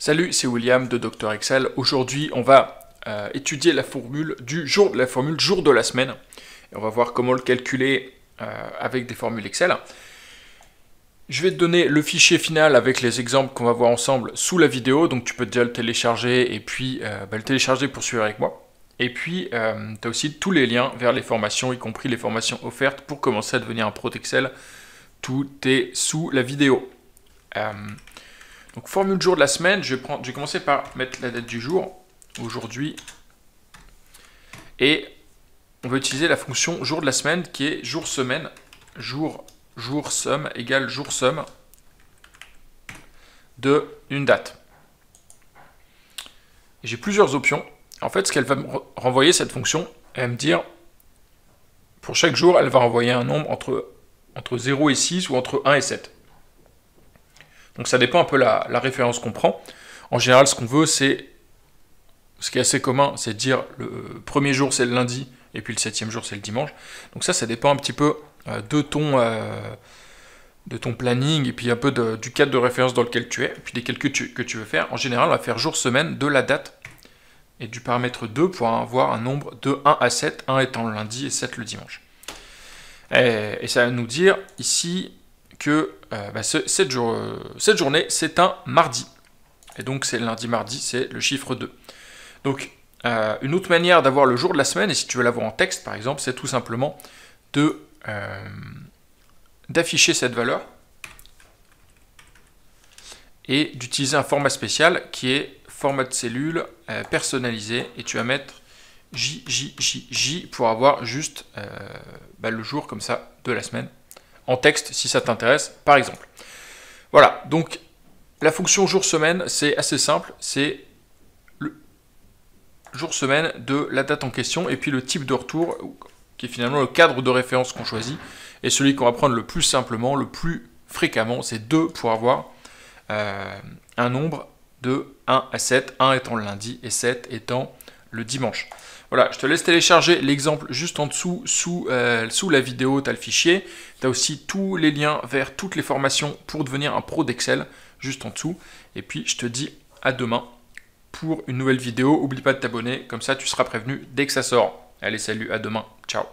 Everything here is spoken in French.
Salut, c'est William de Dr Excel. Aujourd'hui, on va étudier la formule jour de la semaine. Et on va voir comment le calculer avec des formules Excel. Je vais te donner le fichier final avec les exemples qu'on va voir ensemble sous la vidéo. Donc tu peux déjà le télécharger et puis le télécharger pour suivre avec moi. Et puis, tu as aussi tous les liens vers les formations, y compris les formations offertes pour commencer à devenir un pro d'Excel. Tout est sous la vidéo. Donc, formule jour de la semaine, je vais commencer par mettre la date du jour, aujourd'hui. Et on va utiliser la fonction jour de la semaine qui est jour-semaine, jour-somme égale jour-somme de une date. J'ai plusieurs options. En fait, ce qu'elle va me renvoyer, cette fonction, elle va me dire, pour chaque jour, elle va renvoyer un nombre entre 0 et 6 ou entre 1 et 7. Donc ça dépend un peu la référence qu'on prend. En général, ce qu'on veut, c'est, ce qui est assez commun, c'est de dire le premier jour c'est le lundi, et puis le 7e jour c'est le dimanche. Donc ça dépend un petit peu de ton planning, et puis un peu du cadre de référence dans lequel tu es, et puis des calculs que tu veux faire. En général, on va faire jour-semaine de la date, et du paramètre 2 pour avoir un nombre de 1 à 7, 1 étant le lundi et 7 le dimanche. Et ça va nous dire ici que cette journée, c'est un mardi. Et donc, c'est lundi-mardi, c'est le chiffre 2. Donc, une autre manière d'avoir le jour de la semaine, et si tu veux l'avoir en texte, par exemple, c'est tout simplement d'afficher cette valeur et d'utiliser un format spécial qui est format de cellule personnalisé. Et tu vas mettre J pour avoir juste le jour comme ça de la semaine en texte si ça t'intéresse par exemple. Voilà, donc la fonction jour-semaine c'est assez simple, c'est le jour-semaine de la date en question et puis le type de retour qui est finalement le cadre de référence qu'on choisit et celui qu'on va prendre le plus simplement, le plus fréquemment, c'est 2 pour avoir un nombre de 1 à 7, 1 étant le lundi et 7 étant le dimanche. Voilà, je te laisse télécharger l'exemple juste en dessous, sous la vidéo, tu as le fichier. Tu as aussi tous les liens vers toutes les formations pour devenir un pro d'Excel, juste en dessous. Et puis, je te dis à demain pour une nouvelle vidéo. N'oublie pas de t'abonner, comme ça tu seras prévenu dès que ça sort. Allez, salut, à demain, ciao.